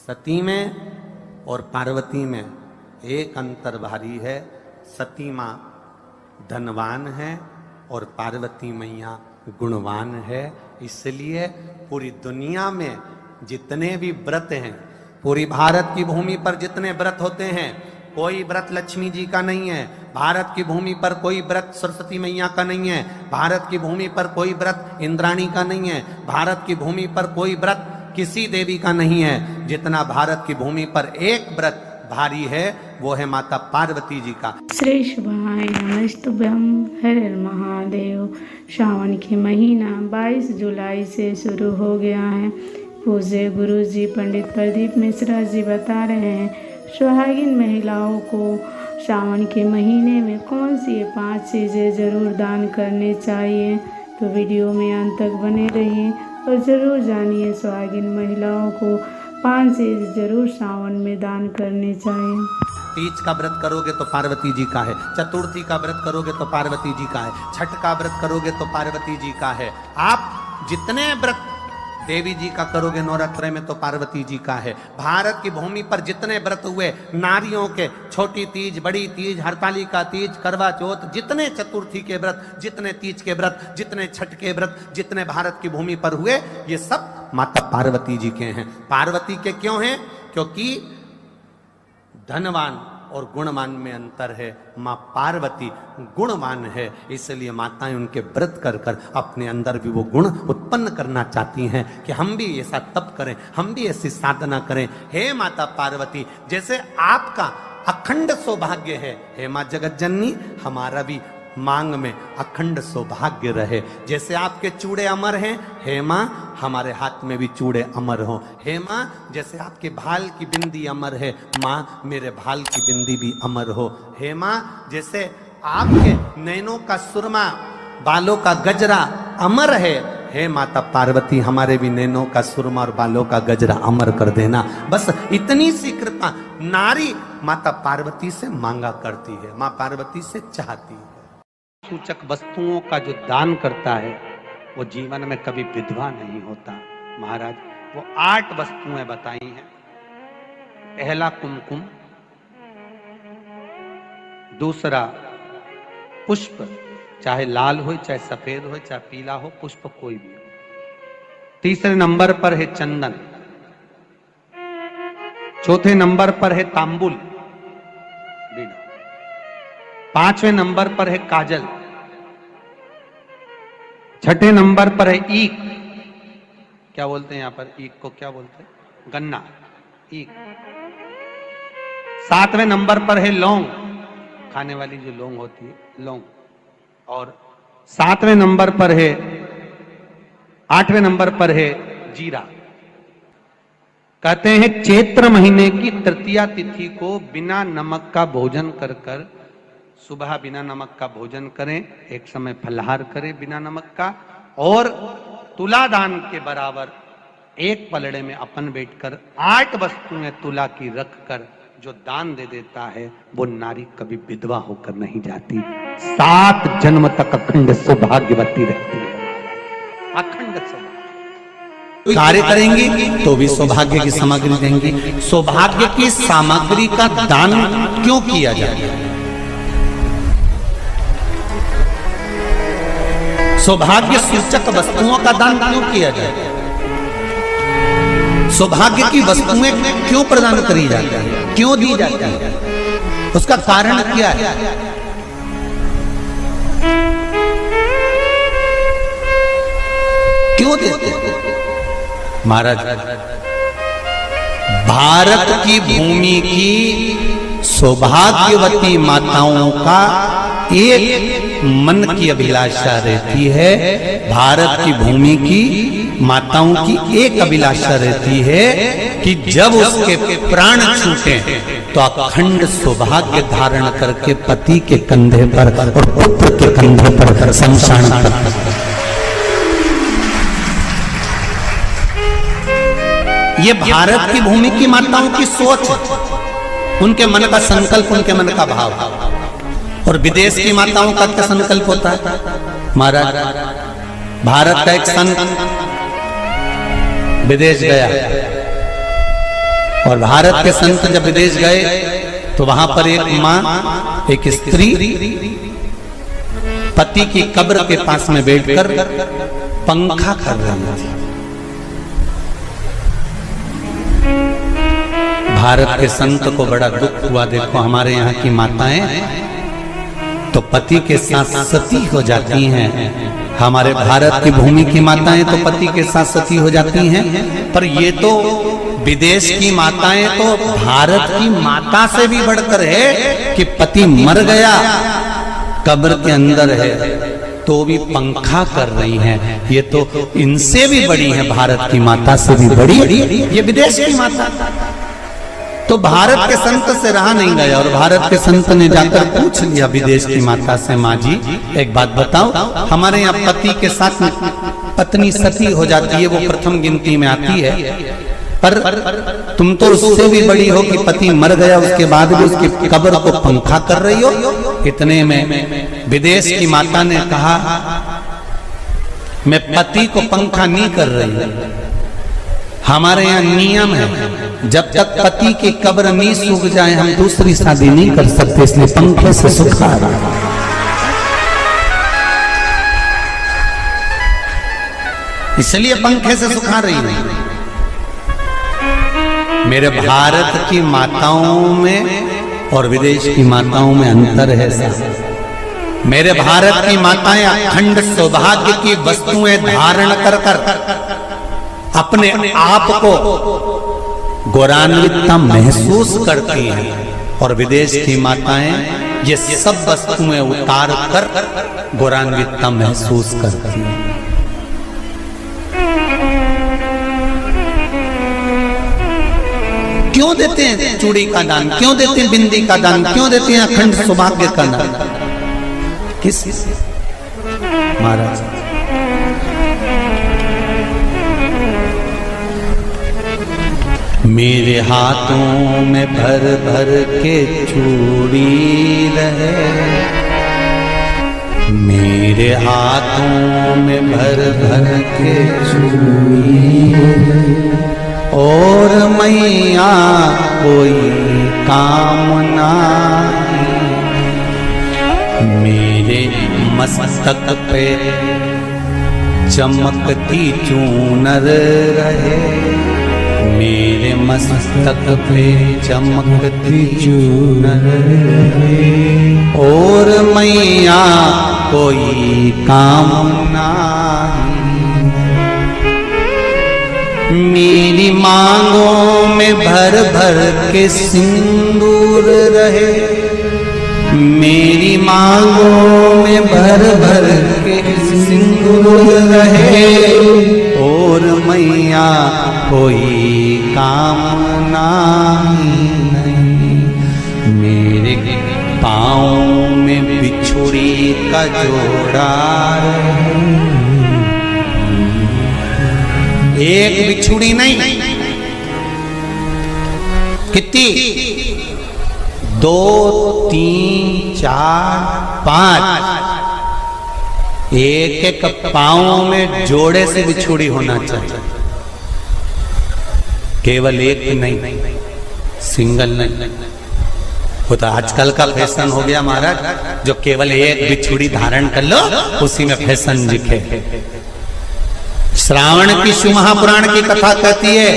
सती में और पार्वती में एक अंतर भारी है। सती माँ धनवान है और पार्वती मैया गुणवान है। इसलिए पूरी दुनिया में जितने भी व्रत हैं, पूरी भारत की भूमि पर जितने व्रत होते हैं, कोई व्रत लक्ष्मी जी का नहीं है। भारत की भूमि पर कोई व्रत सरस्वती मैया का नहीं है। भारत की भूमि पर कोई व्रत इंद्राणी का नहीं है। भारत की भूमि पर कोई व्रत किसी देवी का नहीं है। जितना भारत की भूमि पर एक व्रत भारी है वो है माता पार्वती जी का। श्री शुभाय नमस्तुभ्यं हर हर महादेव। श्रावण के महीना 22 जुलाई से शुरू हो गया है। पूज्य गुरु जी पंडित प्रदीप मिश्रा जी बता रहे हैं सुहागिन महिलाओं को श्रावण के महीने में कौन सी 5 चीज़ें ज़रूर दान करने चाहिए। तो वीडियो में अंत तक बने रहिए और ज़रूर जानिए सुहागिन महिलाओं को 5 चीज़ जरूर श्रावण में दान करने चाहिए। तीज का व्रत करोगे तो पार्वती जी का है। चतुर्थी का व्रत करोगे तो पार्वती जी का है। छठ का व्रत करोगे तो पार्वती जी का है। आप जितने व्रत देवी जी का करोगे नवरात्र में तो पार्वती जी का है। भारत की भूमि पर जितने व्रत हुए नारियों के, छोटी तीज, बड़ी तीज, हरतालिका तीज, करवा चौथ, जितने चतुर्थी के व्रत, जितने तीज के व्रत, जितने छठ के व्रत, जितने भारत की भूमि पर हुए, ये सब माता पार्वती जी के हैं। पार्वती के क्यों हैं? क्योंकि धनवान और गुणवान में अंतर है। माँ पार्वती गुणवान है, इसलिए माताएं उनके व्रत कर कर अपने अंदर भी वो गुण उत्पन्न करना चाहती हैं कि हम भी ऐसा तप करें, हम भी ऐसी साधना करें। हे माता पार्वती, जैसे आपका अखंड सौभाग्य है, हे माँ जगत जननी, हमारा भी मांग में अखंड सौभाग्य रहे। जैसे आपके चूड़े अमर हैं, हे माँ हमारे हाथ में भी चूड़े अमर हो। हे माँ जैसे आपके भाल की बिंदी अमर है, माँ मेरे भाल की बिंदी भी अमर हो। हे माँ जैसे आपके नैनों का सुरमा, बालों का गजरा अमर है, हे माता पार्वती हमारे भी नैनों का सुरमा और बालों का गजरा अमर कर देना। बस इतनी सी कृपा नारी माता पार्वती से मांगा करती है, माँ पार्वती से चाहती है। सूचक वस्तुओं का जो दान करता है वो जीवन में कभी विधवा नहीं होता। महाराज वो 8 वस्तुएं बताई हैं। पहला कुमकुम, दूसरा पुष्प, चाहे लाल हो, चाहे सफेद हो, चाहे पीला हो, पुष्प कोई भी हो। तीसरे नंबर पर है चंदन। चौथे नंबर पर है तांबुल, बीड़ा। 5वें नंबर पर है काजल। 6ठे नंबर पर है ईख। क्या बोलते हैं यहां पर ईख को? क्या बोलते हैं? गन्ना, ईख। 7वें नंबर पर है लौंग, खाने वाली जो लौंग होती है, लौंग। और 7वें नंबर पर है, 8वें नंबर पर है जीरा। कहते हैं चैत्र महीने की तृतीया तिथि को बिना नमक का भोजन कर कर, सुबह बिना नमक का भोजन करें, एक समय फलाहार करें बिना नमक का, और तुला दान के बराबर एक पलड़े में अपन बैठकर 8 वस्तुएं तुला की रख कर जो दान दे देता है वो नारी कभी विधवा होकर नहीं जाती। 7 जन्म तक अखंड सौभाग्यवती रहती है। अखंड सौभाग्य कार्य करेंगी तो भी सौभाग्य की सामग्री देंगी। सौभाग्य की सामग्री का दान क्यों किया जाए? सौभाग्य सूचक वस्तुओं का दान क्यों किया जाए? सौभाग्य की वस्तुएं क्यों प्रदान करी जाती है, क्यों दी जाती है? उसका कारण क्या है? क्यों देते हैं? महाराज भारत की भूमि की सौभाग्यवती माताओं का एक मन की अभिलाषा रहती है। भारत की भूमि की माताओं की एक अभिलाषा रहती है कि जब उसके प्राण छूटे तो अखंड सौभाग्य धारण करके पति के कंधे पर और पुत्र के कंधे पर शमशान पर। ये भारत की भूमि की माताओं की सोच, उनके मन का संकल्प, उनके मन का भाव। और विदेश की माताओं का क्या संकल्प होता है? महाराज भारत का एक संत विदेश गया और भारत के संत जब विदेश गए तो वहां पर एक माँ, एक स्त्री पति की कब्र के पास में बैठकर पंखा कर रही थी। भारत के संत को बड़ा दुख हुआ, देखो हमारे यहाँ की माताएं तो पति के साथ सती हो जाती हैं, हमारे भारत की भूमि की माताएं तो पति के साथ सती हो जाती हैं, पर ये तो विदेश की माताएं तो भारत की माता से भी बढ़कर है कि पति मर गया, कब्र के अंदर है तो भी पंखा कर रही हैं। ये तो इनसे भी बड़ी है, भारत की माता से भी बड़ी ये विदेश की माता। तो भारत के संत से रहा नहीं गया और भारत के संत ने जाकर पूछ लिया विदेश की माता से, माँ जी एक बात बताओ, हमारे यहाँ पति के साथ पत्नी सती हो जाती है, वो प्रथम गिनती में आती है, पर तुम तो उससे भी बड़ी हो कि पति मर गया उसके बाद भी उसकी कब्र को पंखा कर रही हो। इतने में विदेश की माता ने कहा, मैं पति को पंखा नहीं कर रही, हमारे यहाँ नियम है जब तक पति की कब्र नहीं सूख जाए हम दूसरी शादी नहीं कर सकते, इसलिए पंखे से सुखा रहा। इसलिए पंखे से सुखा रही है। मेरे भारत की माताओं में और विदेश की माताओं में अंतर है साहब। मेरे भारत की माताएं अखंड सौभाग्य की वस्तुएं धारण कर कर अपने आप को गौरवान्वित महसूस करती हैं और विदेश की माताएं ये सब वस्तुएं उतार कर गौरवान्वित महसूस करती हैं। क्यों देते हैं चूड़ी का दान, क्यों देते हैं बिंदी का दान, क्यों देते हैं अखंड सौभाग्य का दान? किस महाराज? मेरे हाथों में भर भर के चूड़ी रहे, मेरे हाथों में भर भर के चूड़ी और मैया कोई कामना, मेरे मस्तक पे चमकती चूनर रहे, मेरे मस्तक पे चमकती चूनर रहे और मैया कोई कामना, मेरी मांगों में भर भर के सिंदूर रहे, मेरी मांगों में भर भर के सिंदूर रहे और मैया कोई कामना नहीं, मेरे पाँव में बिछुड़ी का जोड़ा रहे, एक बिछुड़ी नहीं, कितनी? 2, 3, 4, 5, एक एक पाँव में जोड़े से बिछुड़ी होना चाहिए, केवल एक नहीं, सिंगल नहीं। वो तो आजकल का फैशन हो गया महाराज, जो केवल एक बिछुड़ी धारण कर लो उसी में फैशन दिखे। श्रावण की शिव महापुराण की कथा कहती है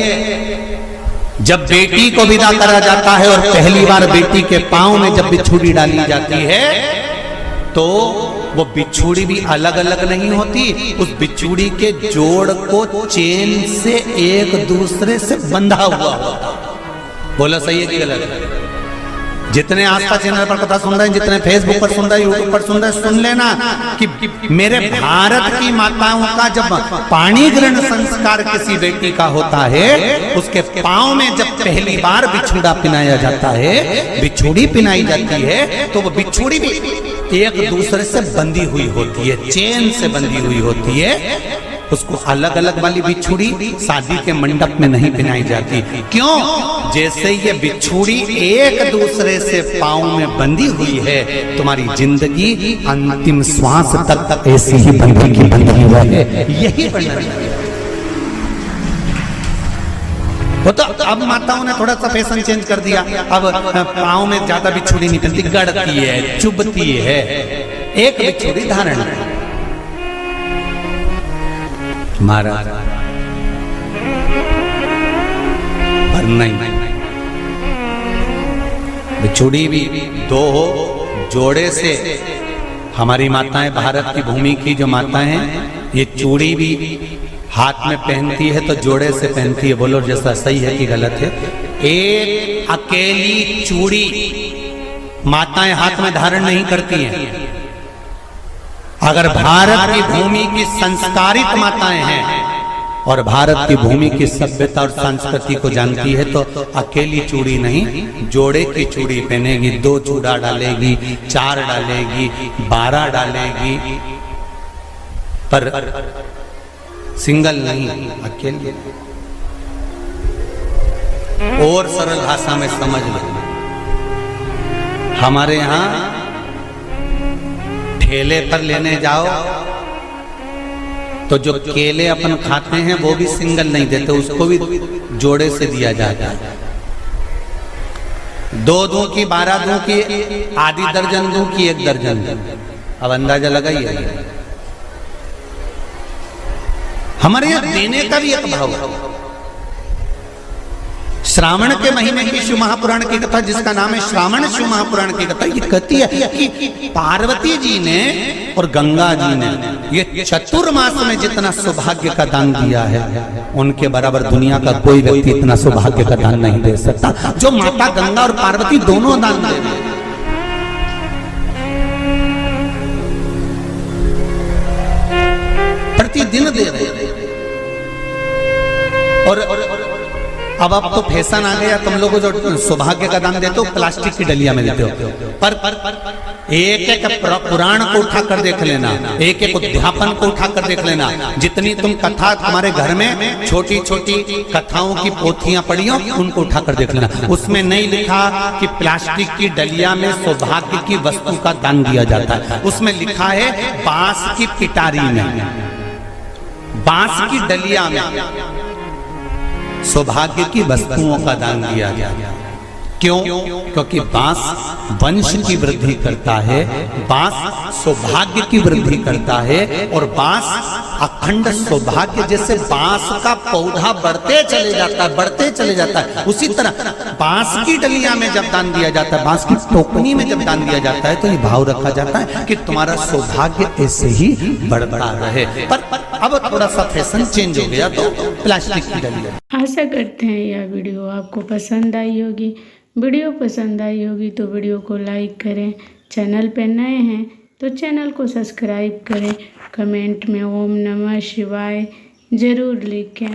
जब बेटी को विदा करा जाता है और पहली बार बेटी के पांव में जब बिछुड़ी डाली जाती है तो वो बिछुड़ी भी अलग अलग नहीं होती, उस बिछुड़ी के जोड़ को चेन से एक दूसरे से बंधा हुआ होता। बोला सही है कि गलत? जितने आस्था चैनल पर कथा सुन रहे हैं, जितने फेसबुक पर सुन रहे हैं, यूट्यूब पर सुन रहे हैं, सुन लेना कि मेरे भारत की माताओं का जब पाणी ग्रहण संस्कार किसी बेटी का होता है, उसके पांव में जब पहली बार बिछुड़ा पिनाया जाता है, बिछुड़ी पिनाई जाती है, तो वो बिछुड़ी भी एक दूसरे से बंधी हुई होती है, चेन से बंधी हुई होती है। उसको अलग अलग वाली बिछुड़ी शादी के मंडप में नहीं पिनाई जाती। क्यों? जैसे ये बिछुड़ी एक दूसरे से पांव में बंधी हुई है, तुम्हारी जिंदगी अंतिम श्वास तक ऐसी ही बंधी रहे, यही बनना चाहिए। वो तो अब माताओं ने थोड़ा सा फैशन चेंज कर दिया, अब पाँव में ज्यादा बिछुड़ी नहीं पहनती, गड़ती है, चुभती है, एक बिछुड़ी धारण है। महाराज पर नहीं, बिछुड़ी भी दो हो, जोड़े से। हमारी माताएं, भारत की भूमि की जो माताएं हैं, ये चूड़ी भी हाथ में पहनती है तो जोड़े से पहनती है। बोलो जैसा सही है कि गलत है? एक अकेली चूड़ी माताएं हाथ में धारण नहीं करती हैं। अगर भारत की भूमि की संस्कारित माताएं हैं और भारत की भूमि की सभ्यता और संस्कृति को जानती है तो अकेली चूड़ी नहीं, जोड़े की चूड़ी पहनेगी, 2 चूड़ा डालेगी, 4 डालेगी, 12 डालेगी, पर सिंगल नहीं, अकेले। और सरल भाषा में समझ लो, हमारे यहां ठेले पर लेने जाओ तो जो केले अपन खाते हैं वो भी सिंगल नहीं देते, उसको भी जोड़े से दिया जाता है। 2 दूं की, 12 दूं की, आधी दर्जन दूं की 1 दर्जन दूं। अब अंदाजा लगाइए, हमारे यहां देने का भी एक भाव है। श्रावण के महीने की शिव महापुराण की कथा, जिसका नाम है श्रावण शिव महापुराण की कथा, ये कहती है कि पार्वती जी ने और गंगा जी ने ये चतुर्मास में जितना सौभाग्य का दान दिया है, उनके बराबर दुनिया का कोई व्यक्ति इतना सौभाग्य का दान नहीं दे सकता जो माता गंगा और पार्वती दोनों दान दे रहे हैं। प्रतिदिन दे रहे हैं। और अब तो फैशन आ गया, तुम लोगों को जो सौभाग्य का दान देते हो प्लास्टिक की डलिया में देते हो। पर एक एक पुराण को उठा कर देख लेना, एक एक उद्यापन को उठा कर देख लेना, जितनी तुम कथा तुम्हारे घर में छोटी छोटी कथाओं की पोथियां पड़ी हो, उनको उठा कर देख लेना। उसमें नहीं लिखा कि प्लास्टिक की डलिया में सौभाग्य की वस्तु का दान दिया जाता है। उसमें लिखा है बांस की पिटारी में, बांस की डलिया में सौभाग्य की वस्तुओं का दान दिया गया। क्यों? क्योंकि बांस वंश की वृद्धि करता है, बांस सौभाग्य की वृद्धि करता है, और बांस अखंड सौभाग्य। जैसे बांस का पौधा बढ़ते चले जाता है, बढ़ते चले जाता है, उसी तरह बांस की डलिया में जब दान दिया जाता है, बांस की टोकनी में जब दान दिया जाता है, तो ये भाव रखा जाता है कि तुम्हारा सौभाग्य ऐसे ही बढ़ता रहे। पर अब थोड़ा सा फैशन चेंज हो गया तो प्लास्टिक की डलिया। आशा करते हैं यह वीडियो आपको पसंद आई होगी। वीडियो पसंद आई होगी तो वीडियो को लाइक करें, चैनल पर नए हैं तो चैनल को सब्सक्राइब करें, कमेंट में ओम नमः शिवाय ज़रूर लिखें।